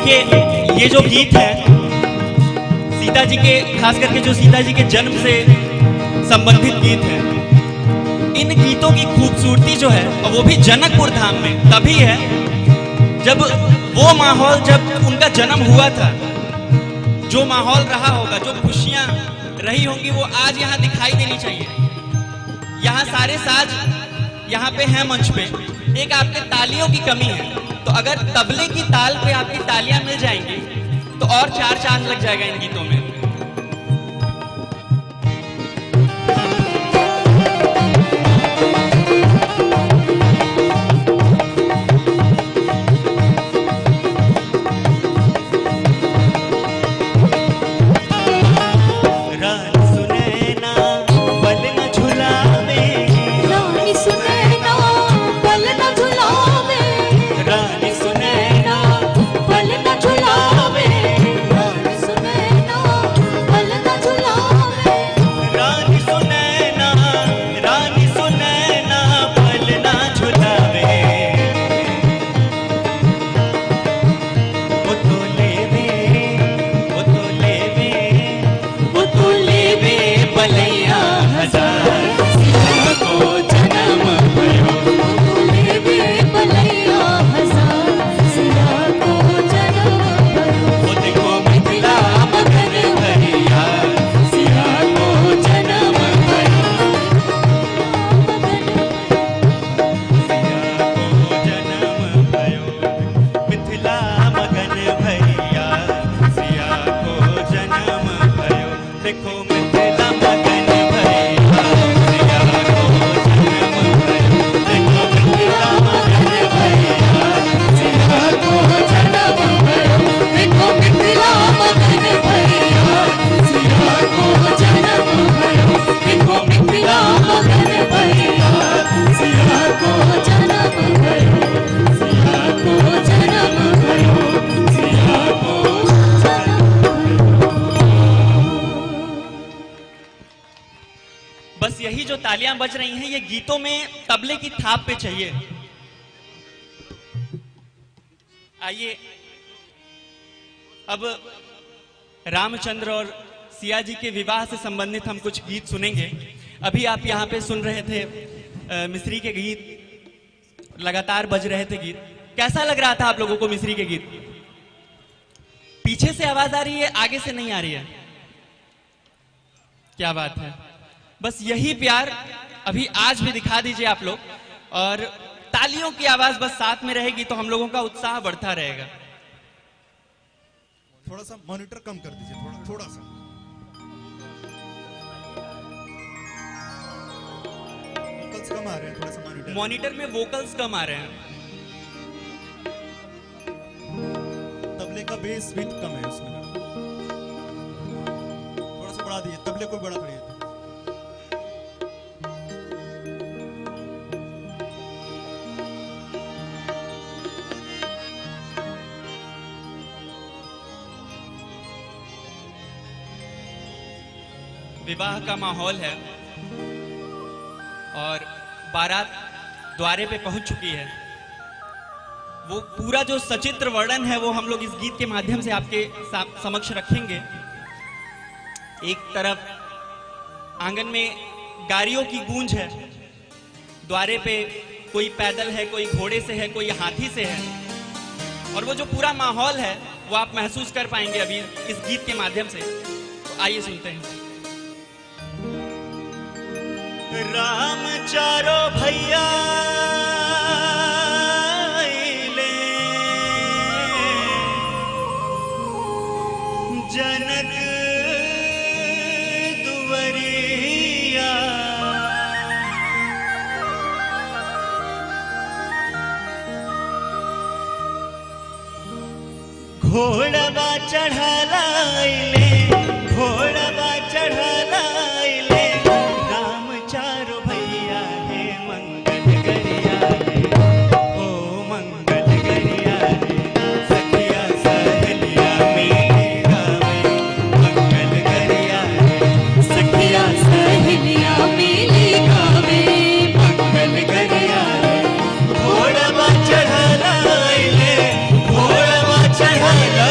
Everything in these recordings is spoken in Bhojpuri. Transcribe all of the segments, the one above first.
देखिए, ये जो गीत है सीता जी के, खास करके जो सीता जी के जन्म से संबंधित गीत है, इन गीतों की खूबसूरती जो है, और वो भी जनकपुर धाम में तभी है जब वो माहौल, जब उनका जन्म हुआ था, जो माहौल रहा होगा, जो खुशियां रही होंगी, वो आज यहाँ दिखाई देनी चाहिए। यहाँ सारे साज यहाँ पे हैं मंच पे, एक आपके तालियों की कमी है, तो अगर तबले की ताल पे आपकी तालियां मिल जाएंगी तो और 4 चांद लग जाएगा इन गीतों में। बस यही जो तालियां बज रही हैं, ये गीतों में तबले की थाप पे चाहिए। आइए अब रामचंद्र और सिया जी के विवाह से संबंधित हम कुछ गीत सुनेंगे। अभी आप यहाँ पे सुन रहे थे मिस्री के गीत, लगातार बज रहे थे गीत। कैसा लग रहा था आप लोगों को मिस्री के गीत? पीछे से आवाज आ रही है, आगे से नहीं आ रही है? क्या बात है। बस यही प्यार अभी आज भी दिखा दीजिए आप लोग, और तालियों की आवाज बस साथ में रहेगी तो हम लोगों का उत्साह बढ़ता रहेगा। थोड़ा सा मॉनिटर कम कर दीजिए, थोड़ा सा वोकल्स कम आ रहे हैं, थोड़ा सा मॉनिटर में वोकल्स कम आ रहे हैं। तबले का बेस भी कम है उसमें, थोड़ा सा बढ़ा दीजिए, तबले को बढ़ा करिए। विवाह का माहौल है और बारात द्वारे पे पहुंच चुकी है। वो पूरा जो सचित्र वर्णन है वो हम लोग इस गीत के माध्यम से आपके समक्ष रखेंगे। एक तरफ आंगन में गाड़ियों की गूंज है, द्वारे पे कोई पैदल है, कोई घोड़े से है, कोई हाथी से है, और वो जो पूरा माहौल है वो आप महसूस कर पाएंगे अभी इस गीत के माध्यम से। तो आइए सुनते हैं। राम चारो भैया ले, जनक दुवरिया, घोड़वा चढ़ाला ले, घोड़वा चढ़ाला ले, घोड़वा चढ़ाला ले, घोड़वा चढ़ाला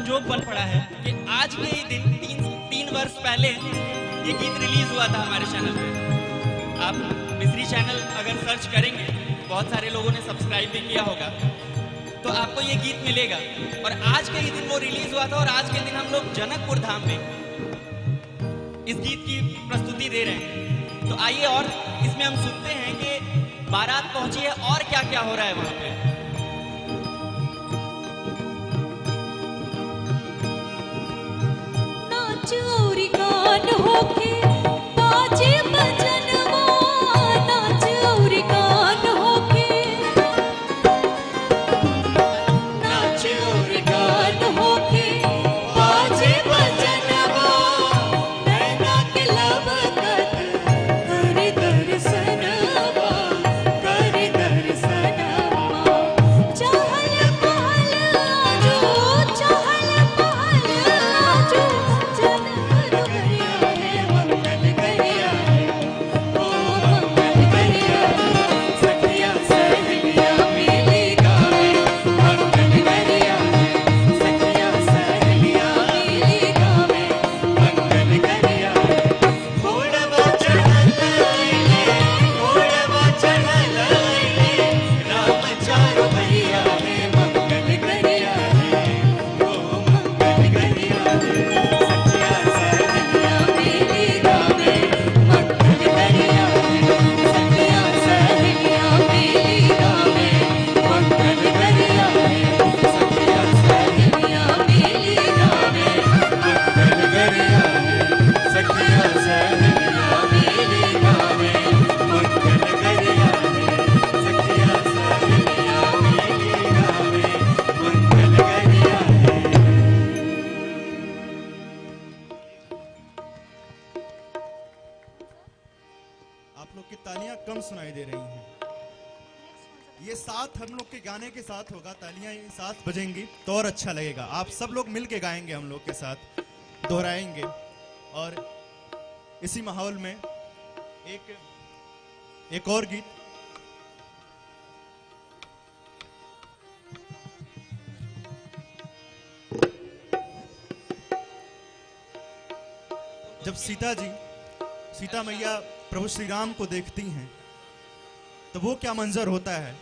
संजोग बन पड़ा है कि आज के ही दिन तीन वर्ष पहले ये गीत रिलीज हुआ था हमारे चैनल पे। आप मिस्री चैनल अगर सर्च करेंगे, बहुत सारे लोगों ने सब्सक्राइब भी किया होगा, तो आपको ये गीत मिलेगा। और आज के ही दिन वो रिलीज हुआ था और आज के दिन हम लोग जनकपुर धाम में इस गीत की प्रस्तुति दे रहे हैं। तो आइए और इसमें हम सुनते हैं कि बारात पहुंची है और क्या क्या हो रहा है वहां पे। नाच और गान होके बाजे बजनवा, नाच और गान होके, नाच और गान होके बाजे बजनवा, नैना के लबकत कर दर्शनवा, कर दर्शनवा। चहल पहल आजो, चहल पहल आजो, जनक गरिया है, मंगल गरिया है, ओ मंगल गरिया है। सखिया सहेलिया मिली गावे, मंगल गरिया है, सखिया सहेलिया मिली गावे, मंगल गरिया है। घोड़वा चढ़ल आइले, घोड़वा चढ़ल आइले, राम चारो भैया है, मंगल गरिया है, ओ मंगल गरिया है। सखिया सहेलिया मिली गावे, मंगल गरिया है, सखिया सहेलिया मिली गावे, मंगल गरिया है, सखिया सहेलिया मिली गावे, मंगल गरिया है, सखिया सहेलिया मिली गावे, मंगल गरिया है, सखिया सहेलिया मिली गावे, मंगल गरिया है। आप लोग की तालियां कम सुनाई दे रही हैं। ये साथ हम लोग के गाने के साथ होगा, तालियां ये साथ बजेंगी तो और अच्छा लगेगा। आप सब लोग मिल के गाएंगे, हम लोग के साथ दोहराएंगे। और इसी माहौल में एक और गीत जब सीता मैया प्रभु श्री राम को देखती हैं तो वो क्या मंजर होता है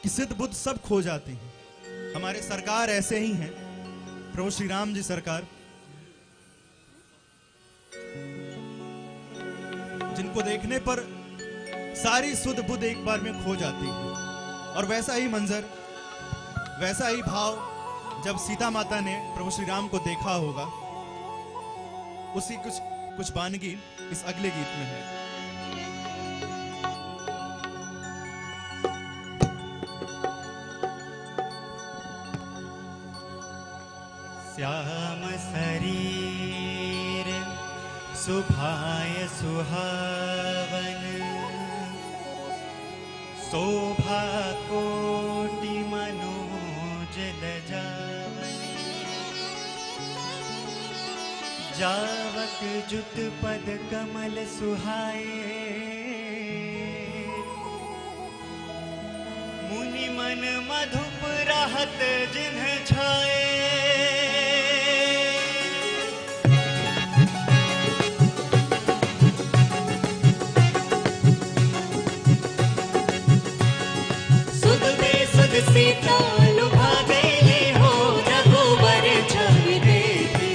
कि सिद्ध बुद्ध सब खो जाती हैं। हमारे सरकार ऐसे ही हैं, प्रभु श्री राम जी सरकार, जिनको देखने पर सारी सुध बुद्ध एक बार में खो जाती है। और वैसा ही मंजर, वैसा ही भाव जब सीता माता ने प्रभु श्री राम को देखा होगा, उसी कुछ वानगी इस अगले गीत में है। श्याम शरीर सुभाय सुहावन, शोभा कोटि मनोज लजावन, जावक जुत पद कमल सुहाए, मुनि मन मधुप रहत जिन्ह छाए। सुध बेसुध सीता लुभा गईली हो, रघुवर छवि देखी।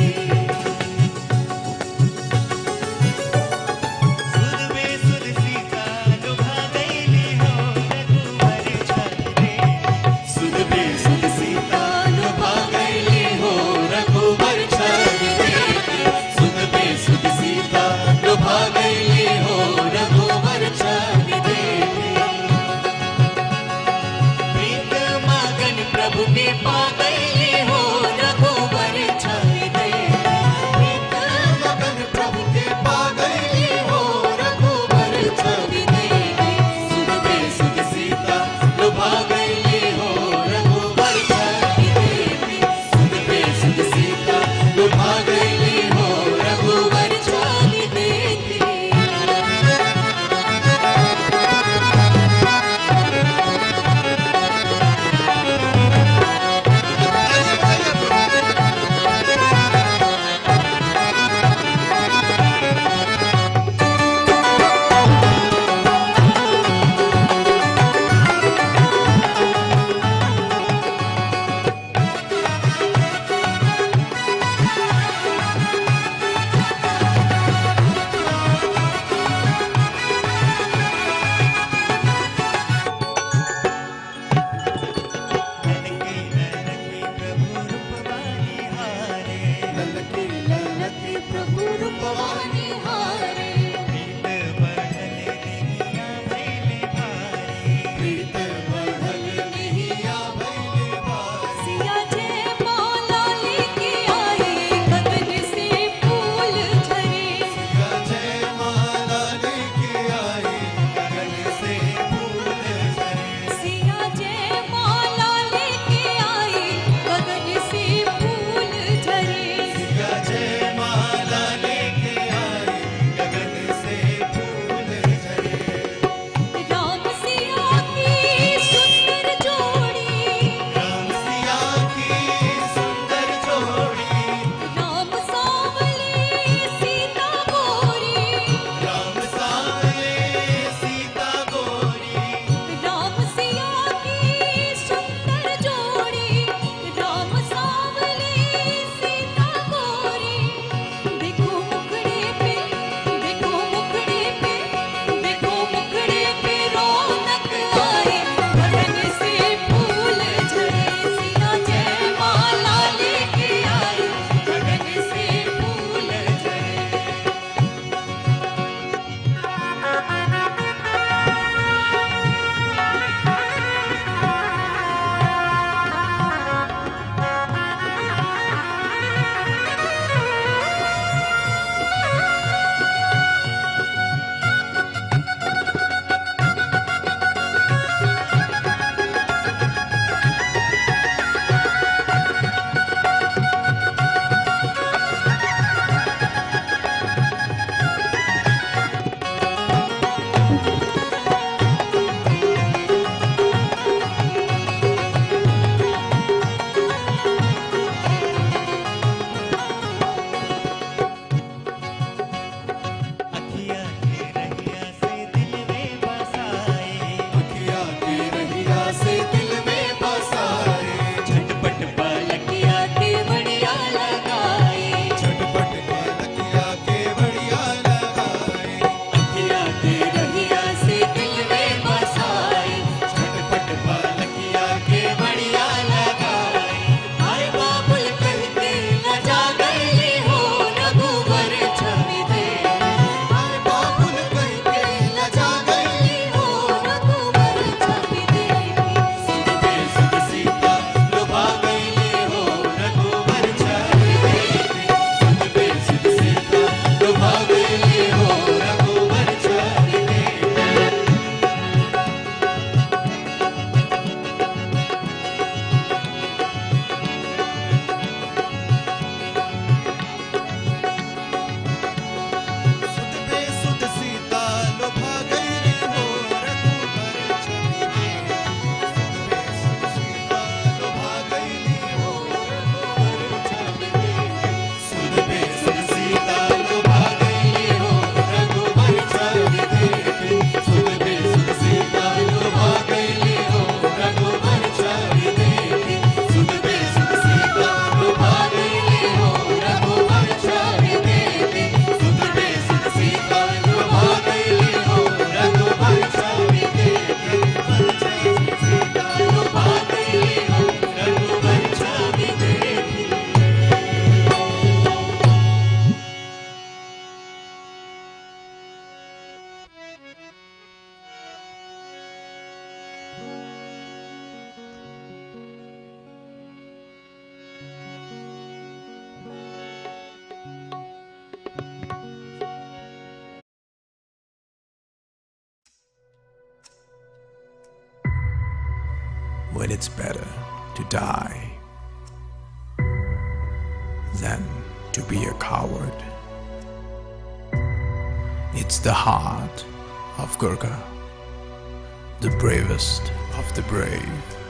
सुध बेसुध सीता लुभा गईली हो, रघुवर छवि देखी। सुध बेसुध सीता लुभा गईली हो, रघुवर छवि देखी। सुध बेसुध सीता लुभा गईली हो, रघुवर छवि देखी। प्रीत मगन प्रभु के पा गईली हो, रघुवर छवि देखी। प्रीत मगन प्रभु के पा गईली हो, रघुवर छवि देखी। सुध बेसुध सीता लुभा गईली हो, रघुवर छवि देखी। सुध बेसुध सीता लुभा गईली हो, रघुवर छवि देखी। when it's better to die than to be a coward. It's the heart of Gurkha, the bravest of the brave.